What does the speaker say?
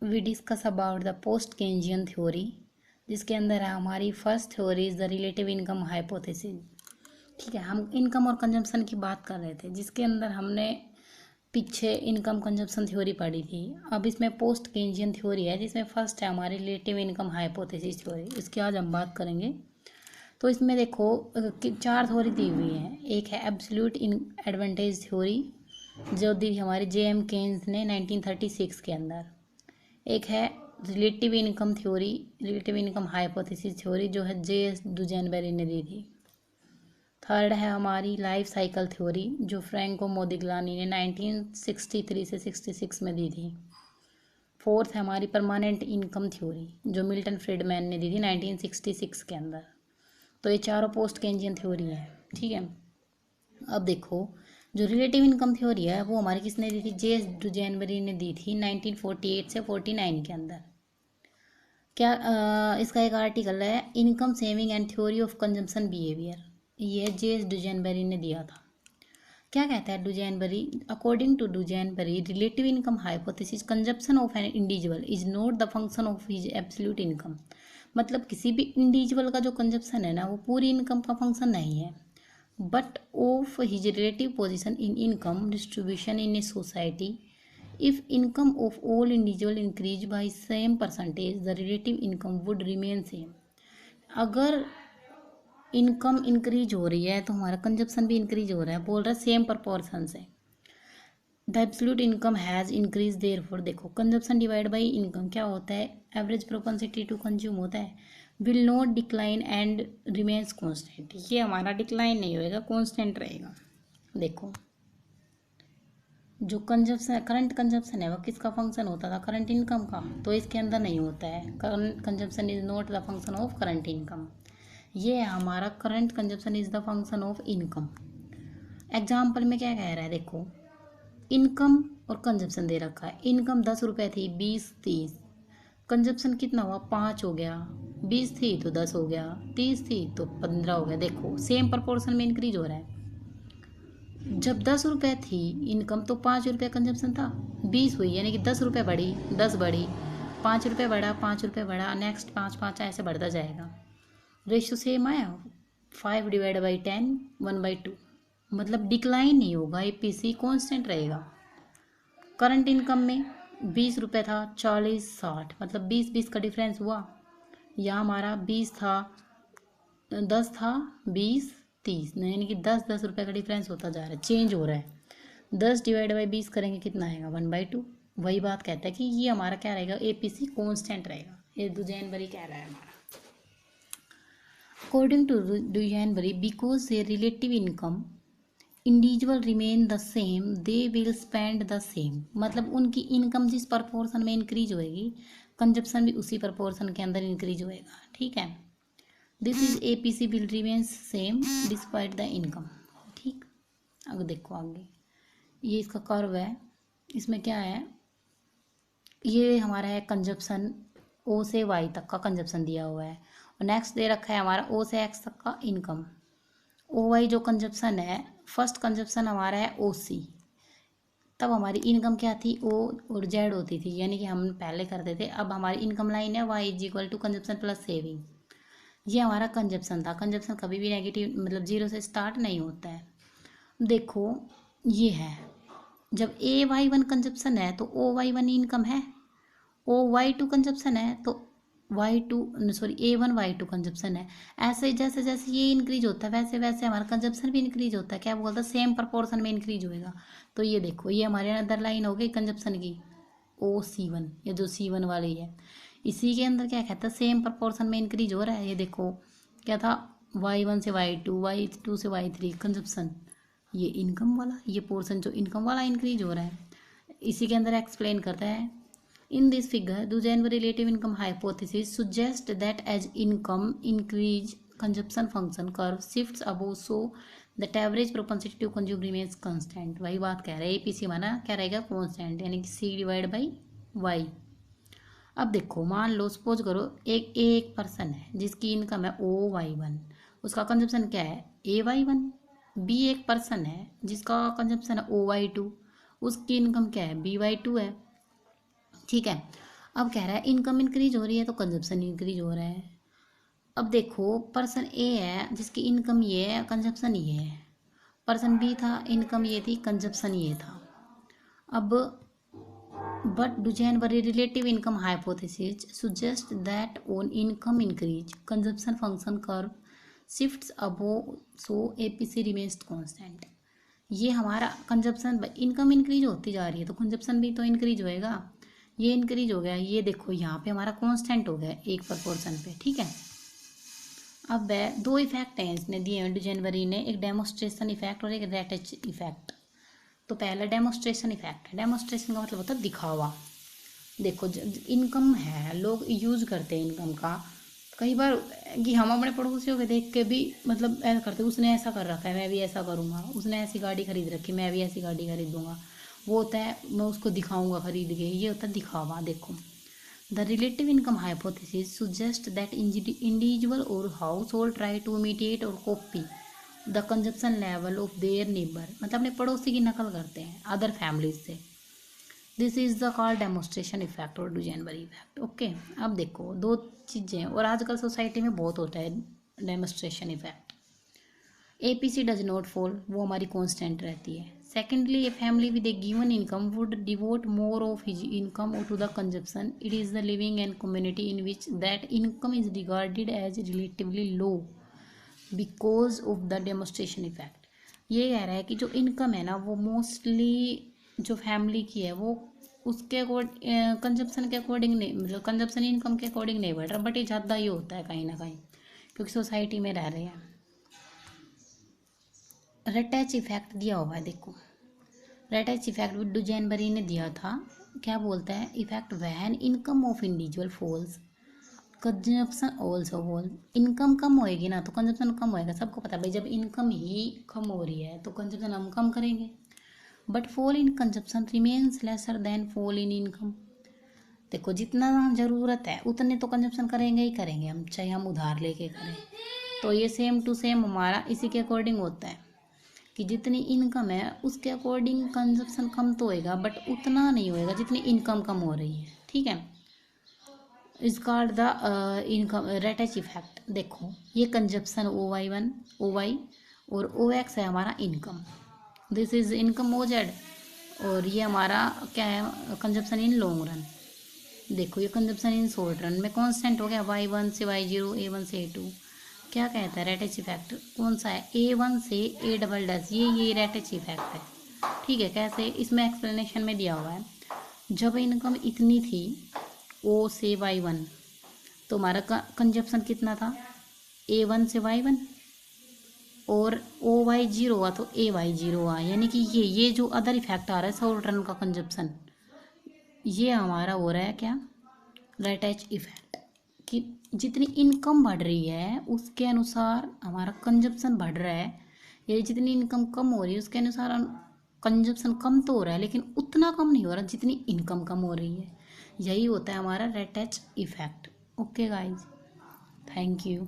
We discuss about the post Keynesian theory, जिसके अंदर है हमारी first theory is the relative income hypothesis. ठीक है, हम इनकम और कंजम्पशन की बात कर रहे थे, जिसके अंदर हमने पीछे इनकम कंजम्पशन थ्योरी पढ़ी थी। अब इसमें पोस्ट केंजियन थ्योरी है, जिसमें फर्स्ट है हमारी रिलेटिव इनकम हाइपोथेसिस थ्योरी। इसकी आज हम बात करेंगे। तो इसमें देखो चार थ्योरी दी हुई है। एक है एब्सोल्यूट इन एडवांटेज थ्योरी, जो दी हमारी जे.एम. केन्स ने 1936 के अंदर। एक है relative income theory, relative income hypothesis theory, जो है जे.एस. दुजैनबेरी ने दी थी। थर्ड है हमारी लाइफ साइकिल थ्योरी, जो फ्रैंको मोदिग्लानी ने 1963 से 66 में दी थी। फोर्थ है हमारी परमानेंट इनकम थ्योरी, जो मिल्टन फ्रीडमैन ने दी थी 1966 के अंदर। तो ये चारों पोस्ट केंजियन थ्योरी है। ठीक है, अब देखो जो रिलेटिव इनकम थ्योरी है वो हमारी किसने दी थी? जे.एस. दुजैनबेरी ने दी थी 1948 से 49 के अंदर। क्या इसका एक आर्टिकल है income saving and theory of consumption behaviour, ये जे.एस. दुजैनबेरी ने दिया था। क्या कहता है Duesenberry? According to Duesenberry, relative income hypothesis, consumption of an individual is not the function of his absolute income. मतलब किसी भी इंडिविजुअल का जो कंजप्शन है ना, वो पूरी इनकम का फंक्शन नहीं है, but of his relative position in income distribution in a society. If income of all individual increase by same percentage, the relative income would remain same. अगर इनकम इंक्रीज हो रही है तो हमारा कंजप्शन भी इंक्रीज हो रहा है, बोल रहा है सेम प्रपोर्शन से। The absolute income has increase, therefore देखो कंजप्शन डिवाइड बाई इनकम क्या होता है? एवरेज प्रोपेंसिटी टू कंज्यूम होता है। Will not decline and remains constant, ये हमारा डिक्लाइन नहीं होएगा, कॉन्स्टेंट रहेगा। देखो जो कंजप्शन करंट कंजप्शन है वो किसका फंक्शन होता था? करंट इनकम का। तो इसके अंदर नहीं होता है, current consumption is not the function of current income. ये है हमारा current consumption is the function of income. Example में क्या कह रहा है? देखो इनकम और कंजप्शन दे रखा है। इनकम 10 रुपये थी, 20, 30। कंजप्शन कितना हुआ? 5 हो गया। 20 थी तो 10 हो गया, 30 थी तो 15 हो गया। देखो सेम प्रपोर्शन में इंक्रीज हो रहा है। जब 10 रुपये थी इनकम तो 5 रुपये कंजप्शन था। 20 हुई यानी कि 10 रुपये बढ़ी, 10 बढ़ी, 5 रुपये बढ़ा, 5 रुपये बढ़ा, नेक्स्ट 5 5 ऐसे बढ़ता जाएगा। रेशियो सेम आया, 5 डिवाइड बाई 10, 1/2। मतलब डिक्लाइन नहीं होगा, एपीसी कांस्टेंट रहेगा। करंट इनकम में 20 रुपये था, 40, 60, मतलब 20 का डिफरेंस हुआ। यहाँ हमारा 20 था, 10 था, 20, 30, यानी कि 10 रुपये का डिफरेंस होता जा रहा है, चेंज हो रहा है। 10 डिवाइड बाई 20 करेंगे कितना आएगा? 1/2। वही बात कहता है कि ये हमारा क्या रहेगा? एपीसी कांस्टेंट रहेगा। ये दुजैनबेरी कह रहा है हमारा। According to Duesenberry, because their relative income individual remain the same, they will spend the same. मतलब उनकी इनकम जिस प्रपोर्शन में इंक्रीज होएगी, कंजप्शन भी उसी प्रपोर्शन के अंदर इंक्रीज होएगा। ठीक है, this is APC will remain same despite the income. ठीक, अब देखो आगे ये इसका कर्व है। इसमें क्या है? ये हमारा है कंजप्शन, ओ से वाई तक का कंजप्शन दिया हुआ है, और नेक्स्ट दे रखा है हमारा ओ से एक्स तक का इनकम। ओ वाई जो कंजप्शन है, फर्स्ट कंजप्शन हमारा है ओ सी। तब हमारी इनकम क्या थी? ओ और जेड होती थी, यानी कि हम पहले करते थे। अब हमारी इनकम लाइन है Y is equal to consumption plus saving. ये हमारा कंजप्शन था। कंजप्शन कभी भी नेगेटिव मतलब जीरो से स्टार्ट नहीं होता है। देखो ये है, जब A Y1 कंजप्शन है तो O Y1 इनकम है, O Y2 कंजप्शन है तो A1 Y2 कंजप्शन है। ऐसे जैसे जैसे ये इंक्रीज होता है वैसे वैसे हमारा कंजप्शन भी इंक्रीज होता है। क्या बोलता है? सेम प्रपोर्शन में इंक्रीज होएगा। तो ये देखो ये हमारे अदर लाइन हो गई कंजप्शन की, O C1, ये जो C1 वाली है। इसी के अंदर क्या कहता है? सेम प्रपोर्शन में इंक्रीज हो रहा है। ये देखो क्या था? Y1 से Y2, Y2 से Y3 कंजप्शन, ये इनकम वाला, ये पोर्शन जो इनकम वाला इंक्रीज हो रहा है। इसी के अंदर एक्सप्लेन करता है। In this figure, Dujanbe relative income hypothesis suggests that as income increase, consumption function curve shifts above, so that average propensity to consume remains constant। वही बात कह रहे हैं, एपीसी माना क्या रहेगा? कांस्टेंट, यानी कि सी डिवाइड बाई वाई। अब देखो मान लो सपोज करो एक पर्सन है जिसकी इनकम है O Y1, उसका कंजप्शन क्या है? A Y1। बी एक पर्सन है जिसका कंजप्शन है O Y2, उसकी इनकम क्या है? B/2 है। ठीक है, अब कह रहा है इनकम इंक्रीज हो रही है तो कंजप्शन इंक्रीज हो रहा है। अब देखो पर्सन ए है जिसकी इनकम ये है, कंजप्शन ये है। पर्सन बी था, इनकम ये थी, कंजप्शन ये था। अब but Duchambery relative income hypothesis suggests that on income increase, consumption function curve shifts above, so APC remains constant। ये हमारा कंजप्शन, इनकम इंक्रीज होती जा रही है तो कंजप्शन भी तो इंक्रीज होएगा। ये इंक्रीज हो गया, ये देखो यहाँ पे हमारा कांस्टेंट हो गया एक प्रपोर्शन पे, ठीक है। अब दो इफेक्ट हैं इसने दिए हैं डुचेनबरी ने, एक डेमोस्ट्रेशन इफेक्ट और एक रेटेच इफेक्ट। तो पहला डेमोस्ट्रेशन इफेक्ट है। डेमोस्ट्रेशन का मतलब होता है दिखावा। देखो इनकम है, लोग यूज करते हैं इनकम का कई बार कि हम अपने पड़ोसियों के देख के भी मतलब ऐसा करते, उसने ऐसा कर रखा है मैं भी ऐसा करूँगा, उसने ऐसी गाड़ी खरीद रखी मैं भी ऐसी गाड़ी खरीदूंगा, वो होता है मैं उसको दिखाऊंगा खरीद के, ये होता है दिखावा। देखो the relative income hypothesis suggest that individual और household try to imitate और copy the consumption level of their neighbour, मतलब अपने पड़ोसी की नकल करते हैं अदर फैमिलीज से। This is the called demonstration effect और डुचेनबरी इफेक्ट। ओके, अब देखो दो चीज़ें और आजकल सोसाइटी में बहुत होता है demonstration effect. APC does not fall, वो हमारी कांस्टेंट रहती है। Secondly, a family with a given income would devote more of his income to the consumption. It is the living and community in which that income is regarded as relatively low because of the demonstration effect. ये कह रहा है कि जो income है ना वो mostly जो फैमिली की है वो उसके कंजप्शन के अकॉर्डिंग नहीं, मतलब कंजप्शन इनकम के अकॉर्डिंग नहीं बढ़ रहा, बट ये ज़्यादा ही होता है कहीं ना कहीं क्योंकि सोसाइटी में रह रहे हैं। रेटैच इफेक्ट दिया हुआ है, देखो रेटैच इफेक्ट भी डुचेनबरी ने दिया था। क्या बोलता है, effect when income of individual falls consumption also fall. Income कम होएगी ना तो कंजप्शन कम होएगा, सबको पता है भाई जब इनकम ही कम हो रही है तो कंजप्शन हम कम करेंगे। But fall in consumption remains lesser than fall in income. देखो जितना ज़रूरत है उतने तो कंजप्शन करेंगे ही करेंगे हम, चाहे हम उधार लेके करें। तो ये सेम टू सेम हमारा इसी के अकॉर्डिंग होता है कि जितनी इनकम है उसके अकॉर्डिंग कंजप्शन कम तो होएगा बट उतना नहीं होएगा जितनी इनकम कम हो रही है, ठीक है। इज कॉल्ड द इनकम रेटैच इफेक्ट। देखो ये कंजप्शन OY1 OY और OX है हमारा income. This is income OZ और ये हमारा क्या है कंजप्शन इन लॉन्ग रन। देखो ये कंजप्शन इन शॉर्ट रन में कांस्टेंट हो गया Y1 से Y0, A1 से A2। क्या कहता है रेटैच इफेक्ट कौन सा है, A1 से A डबल, ये रेटैच इफेक्ट है, ठीक है। कैसे, इसमें एक्सप्लेनेशन में दिया हुआ है जब इनकम इतनी थी O से Y1 तो हमारा कंजप्शन कितना था A1 से Y1 और OY0 हुआ तो AY0 हुआ, यानी कि ये जो अदर इफेक्ट आ रहा है शॉर्ट रन का कंजप्शन, ये हमारा हो रहा है क्या रेटैच इफेक्ट कि जितनी इनकम बढ़ रही है उसके अनुसार हमारा कंजप्शन बढ़ रहा है, या जितनी इनकम कम हो रही है उसके अनुसार कंजप्शन कम तो हो रहा है लेकिन उतना कम नहीं हो रहा जितनी इनकम कम हो रही है। यही होता है हमारा रेटैच effect. Okay guys, thank you.